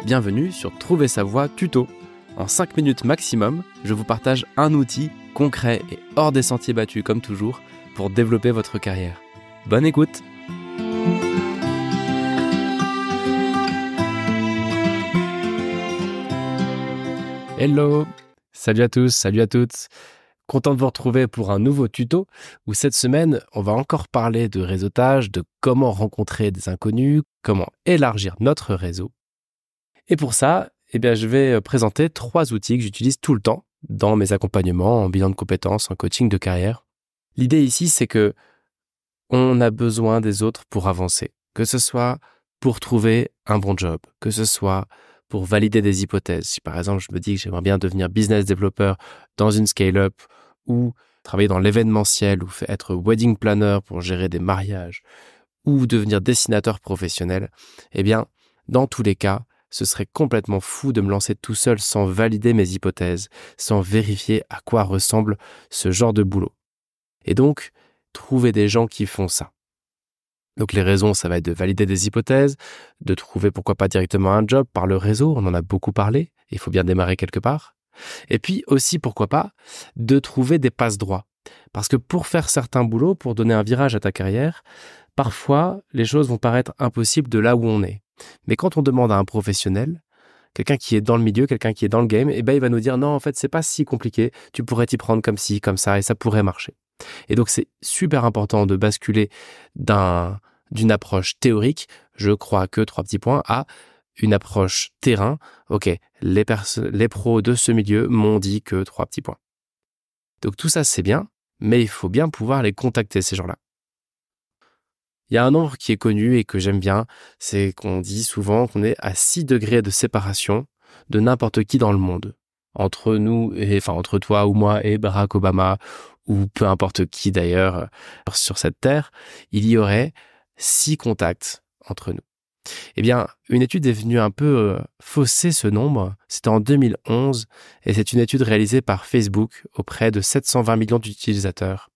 Bienvenue sur Trouver sa voie tuto. En 5 minutes maximum, je vous partage un outil concret et hors des sentiers battus comme toujours pour développer votre carrière. Bonne écoute! Hello! Salut à tous, salut à toutes! Content de vous retrouver pour un nouveau tuto où cette semaine, on va encore parler de réseautage, de comment rencontrer des inconnus, comment élargir notre réseau. Et pour ça, je vais présenter 3 outils que j'utilise tout le temps dans mes accompagnements, en bilan de compétences, en coaching de carrière. L'idée ici, c'est que on a besoin des autres pour avancer, que ce soit pour trouver un bon job, que ce soit pour valider des hypothèses. Si par exemple, je me dis que j'aimerais bien devenir business developer dans une scale-up ou travailler dans l'événementiel ou être wedding planner pour gérer des mariages ou devenir dessinateur professionnel, dans tous les cas, ce serait complètement fou de me lancer tout seul sans valider mes hypothèses, sans vérifier à quoi ressemble ce genre de boulot. Et donc, trouver des gens qui font ça. Donc les raisons, ça va être de valider des hypothèses, de trouver pourquoi pas directement un job par le réseau, on en a beaucoup parlé, il faut bien démarrer quelque part. Et puis aussi, pourquoi pas, de trouver des passe-droits. Parce que pour faire certains boulots, pour donner un virage à ta carrière, parfois, les choses vont paraître impossibles de là où on est. Mais quand on demande à un professionnel, quelqu'un qui est dans le milieu, quelqu'un qui est dans le game, il va nous dire non, en fait, c'est pas si compliqué, tu pourrais t'y prendre comme ci, comme ça, et ça pourrait marcher. Et donc, c'est super important de basculer d'une approche théorique, je crois que 3 petits points, à une approche terrain. Ok, les pros de ce milieu m'ont dit que 3 petits points. Donc tout ça, c'est bien, mais il faut bien pouvoir les contacter, ces gens-là. Il y a un nombre qui est connu et que j'aime bien, c'est qu'on dit souvent qu'on est à 6 degrés de séparation de n'importe qui dans le monde. Entre nous, entre toi ou moi et Barack Obama, ou peu importe qui d'ailleurs sur cette terre, il y aurait 6 contacts entre nous. Une étude est venue un peu fausser ce nombre. C'était en 2011 et c'est une étude réalisée par Facebook auprès de 720 millions d'utilisateurs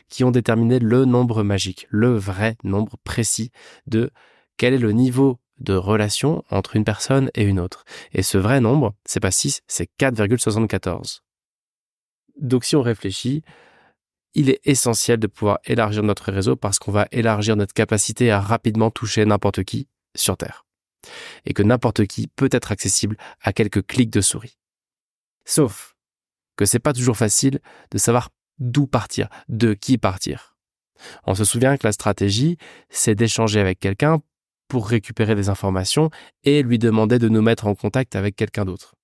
qui ont déterminé le nombre magique, le vrai nombre précis de quel est le niveau de relation entre une personne et une autre. Et ce vrai nombre, c'est pas 6, c'est 4,74. Donc si on réfléchit, il est essentiel de pouvoir élargir notre réseau parce qu'on va élargir notre capacité à rapidement toucher n'importe qui sur Terre. Et que n'importe qui peut être accessible à quelques clics de souris. Sauf que c'est pas toujours facile de savoir d'où partir, de qui partir. On se souvient que la stratégie, c'est d'échanger avec quelqu'un pour récupérer des informations et lui demander de nous mettre en contact avec quelqu'un d'autre.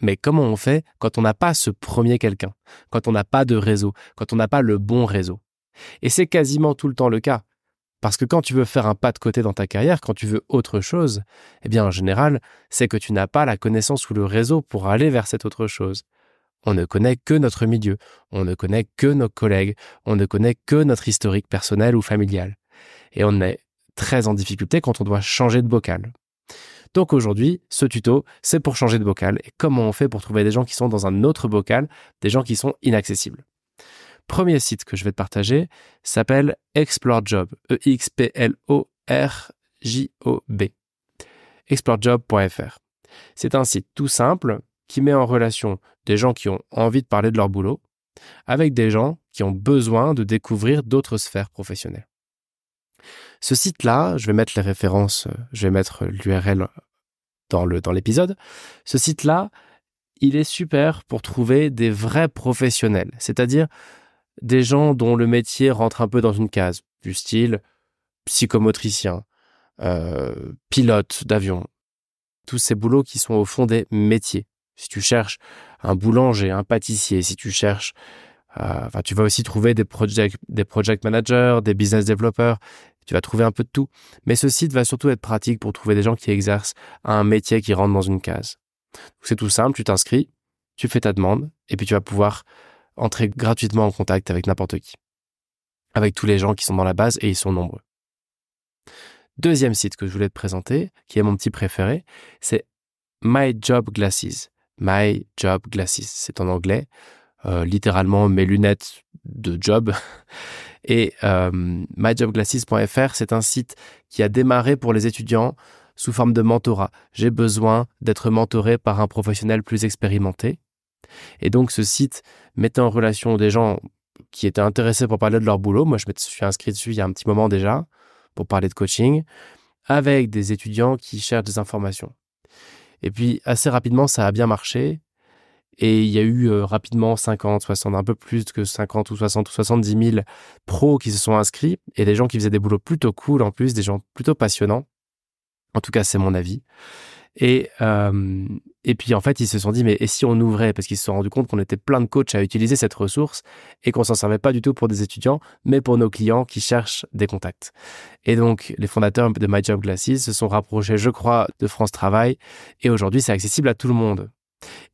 Mais comment on fait quand on n'a pas ce premier quelqu'un, quand on n'a pas de réseau, quand on n'a pas le bon réseau? Et c'est quasiment tout le temps le cas. Parce que quand tu veux faire un pas de côté dans ta carrière, quand tu veux autre chose, en général, c'est que tu n'as pas la connaissance ou le réseau pour aller vers cette autre chose. On ne connaît que notre milieu, on ne connaît que nos collègues, on ne connaît que notre historique personnel ou familial. Et on est très en difficulté quand on doit changer de bocal. Donc aujourd'hui, ce tuto, c'est pour changer de bocal et comment on fait pour trouver des gens qui sont dans un autre bocal, des gens qui sont inaccessibles. Premier site que je vais te partager s'appelle ExploreJob, EXPLORJOB, explorejob.fr. C'est un site tout simple qui met en relation des gens qui ont envie de parler de leur boulot avec des gens qui ont besoin de découvrir d'autres sphères professionnelles. Ce site-là, je vais mettre les références, je vais mettre l'URL dans l'épisode. Ce site-là, il est super pour trouver des vrais professionnels, c'est-à-dire des gens dont le métier rentre un peu dans une case, du style psychomotricien, pilote d'avion, tous ces boulots qui sont au fond des métiers. Si tu cherches un boulanger, un pâtissier, si tu cherches, tu vas aussi trouver des project managers, des business developers, tu vas trouver un peu de tout. Mais ce site va surtout être pratique pour trouver des gens qui exercent un métier qui rentre dans une case. Donc c'est tout simple, tu t'inscris, tu fais ta demande, et puis tu vas pouvoir entrer gratuitement en contact avec n'importe qui, avec tous les gens qui sont dans la base, et ils sont nombreux. Deuxième site que je voulais te présenter, qui est mon petit préféré, c'est My Job Glasses. My Job Glasses, c'est en anglais, littéralement mes lunettes de job. Et myjobglasses.fr, c'est un site qui a démarré pour les étudiants sous forme de mentorat. J'ai besoin d'être mentoré par un professionnel plus expérimenté. Et donc, ce site mettait en relation des gens qui étaient intéressés pour parler de leur boulot. Moi, je me suis inscrit dessus il y a un petit moment déjà pour parler de coaching, avec des étudiants qui cherchent des informations. Et puis, assez rapidement, ça a bien marché. Et il y a eu rapidement 50, 60, un peu plus que 50 ou 60 ou 70 000 pros qui se sont inscrits et des gens qui faisaient des boulots plutôt cool en plus, des gens plutôt passionnants. En tout cas, c'est mon avis. Et puis, en fait, ils se sont dit, mais et si on ouvrait? Parce qu'ils se sont rendus compte qu'on était plein de coachs à utiliser cette ressource et qu'on s'en servait pas du tout pour des étudiants, mais pour nos clients qui cherchent des contacts. Et donc, les fondateurs de My Job Glasses se sont rapprochés, je crois, de France Travail. Et aujourd'hui, c'est accessible à tout le monde.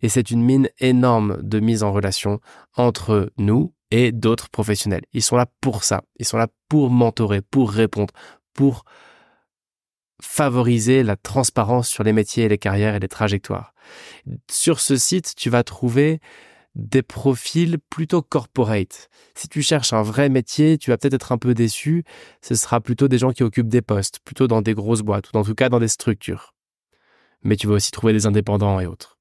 Et c'est une mine énorme de mise en relation entre nous et d'autres professionnels. Ils sont là pour ça. Ils sont là pour mentorer, pour répondre, pour favoriser la transparence sur les métiers et les carrières et les trajectoires. Sur ce site, tu vas trouver des profils plutôt corporate. Si tu cherches un vrai métier, tu vas peut-être être un peu déçu. Ce sera plutôt des gens qui occupent des postes, plutôt dans des grosses boîtes, ou en tout cas dans des structures. Mais tu vas aussi trouver des indépendants et autres.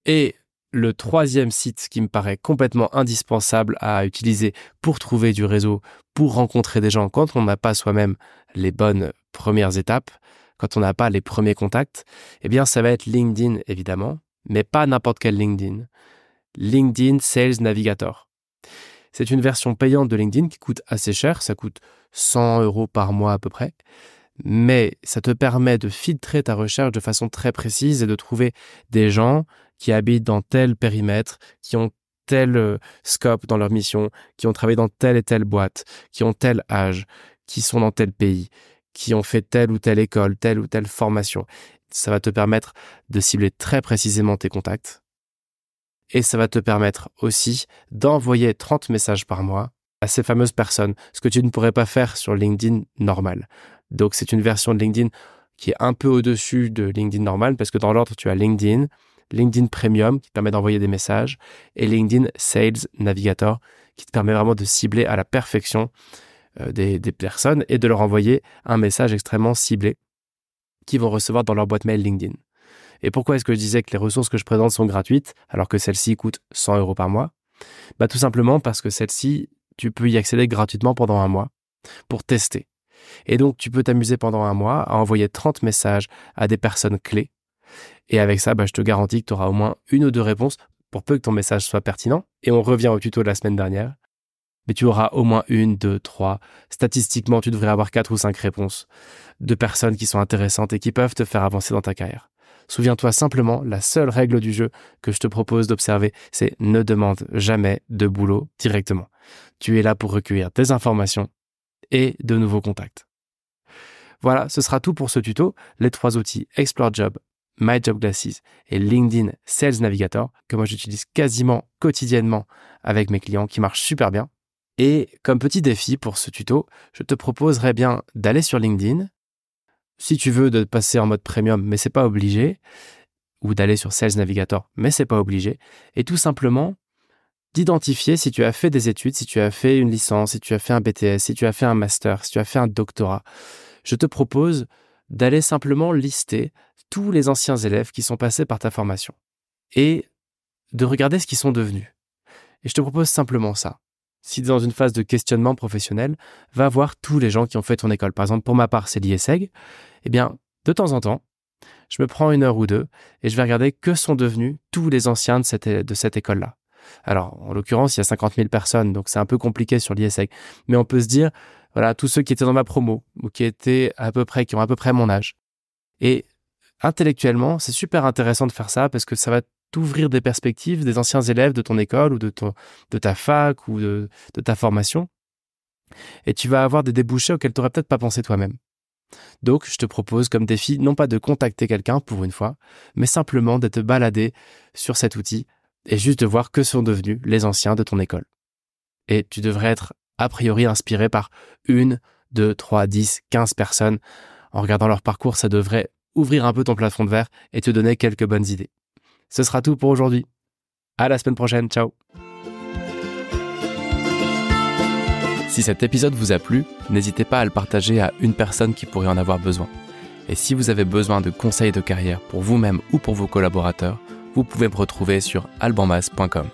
Et le troisième site qui me paraît complètement indispensable à utiliser pour trouver du réseau, pour rencontrer des gens quand on n'a pas soi-même les bonnes premières étapes, quand on n'a pas les premiers contacts, eh bien ça va être LinkedIn évidemment, mais pas n'importe quel LinkedIn. LinkedIn Sales Navigator. C'est une version payante de LinkedIn qui coûte assez cher, ça coûte 100 € par mois à peu près. Mais ça te permet de filtrer ta recherche de façon très précise et de trouver des gens qui habitent dans tel périmètre, qui ont tel scope dans leur mission, qui ont travaillé dans telle et telle boîte, qui ont tel âge, qui sont dans tel pays, qui ont fait telle ou telle école, telle ou telle formation. Ça va te permettre de cibler très précisément tes contacts. Et ça va te permettre aussi d'envoyer 30 messages par mois à ces fameuses personnes, ce que tu ne pourrais pas faire sur LinkedIn normal. Donc, c'est une version de LinkedIn qui est un peu au-dessus de LinkedIn normal parce que dans l'ordre, tu as LinkedIn Premium qui te permet d'envoyer des messages et LinkedIn Sales Navigator qui te permet vraiment de cibler à la perfection des personnes et de leur envoyer un message extrêmement ciblé qu'ils vont recevoir dans leur boîte mail LinkedIn. Et pourquoi est-ce que je disais que les ressources que je présente sont gratuites alors que celles-ci coûtent 100 € par mois? Tout simplement parce que celles-ci, tu peux y accéder gratuitement pendant un mois pour tester. Et donc, tu peux t'amuser pendant un mois à envoyer 30 messages à des personnes clés. Et avec ça, je te garantis que tu auras au moins une ou deux réponses pour peu que ton message soit pertinent. Et on revient au tuto de la semaine dernière. Mais tu auras au moins 1, 2, 3. Statistiquement, tu devrais avoir 4 ou 5 réponses de personnes qui sont intéressantes et qui peuvent te faire avancer dans ta carrière. Souviens-toi simplement, la seule règle du jeu que je te propose d'observer, c'est ne demande jamais de boulot directement. Tu es là pour recueillir des informations et de nouveaux contacts. Voilà, ce sera tout pour ce tuto. Les 3 outils Explore Job, My Job Glasses et LinkedIn Sales Navigator que moi j'utilise quasiment quotidiennement avec mes clients qui marchent super bien. Et comme petit défi pour ce tuto, je te proposerais bien d'aller sur LinkedIn, si tu veux de passer en mode premium, mais c'est pas obligé, ou d'aller sur Sales Navigator, mais c'est pas obligé, et tout simplement d'identifier si tu as fait des études, si tu as fait une licence, si tu as fait un BTS, si tu as fait un master, si tu as fait un doctorat. Je te propose d'aller simplement lister tous les anciens élèves qui sont passés par ta formation et de regarder ce qu'ils sont devenus. Et je te propose simplement ça. Si tu es dans une phase de questionnement professionnel, va voir tous les gens qui ont fait ton école. Par exemple, pour ma part, c'est l'IESEG. Eh bien, de temps en temps, je me prends 1 heure ou 2 et je vais regarder que sont devenus tous les anciens de cette école-là. Alors, en l'occurrence, il y a 50 000 personnes, donc c'est un peu compliqué sur l'IESEG. Mais on peut se dire, voilà, tous ceux qui étaient dans ma promo ou qui ont à peu près mon âge. Et intellectuellement, c'est super intéressant de faire ça parce que ça va t'ouvrir des perspectives des anciens élèves de ton école ou de ta fac ou de ta formation. Et tu vas avoir des débouchés auxquels tu n'aurais peut-être pas pensé toi-même. Donc, je te propose comme défi, non pas de contacter quelqu'un pour une fois, mais simplement de te balader sur cet outil et juste de voir que sont devenus les anciens de ton école. Et tu devrais être a priori inspiré par 1, 2, 3, 10, 15 personnes. En regardant leur parcours, ça devrait ouvrir un peu ton plafond de verre et te donner quelques bonnes idées. Ce sera tout pour aujourd'hui. À la semaine prochaine, ciao. Si cet épisode vous a plu, n'hésitez pas à le partager à une personne qui pourrait en avoir besoin. Et si vous avez besoin de conseils de carrière pour vous-même ou pour vos collaborateurs, vous pouvez me retrouver sur albanmas.com.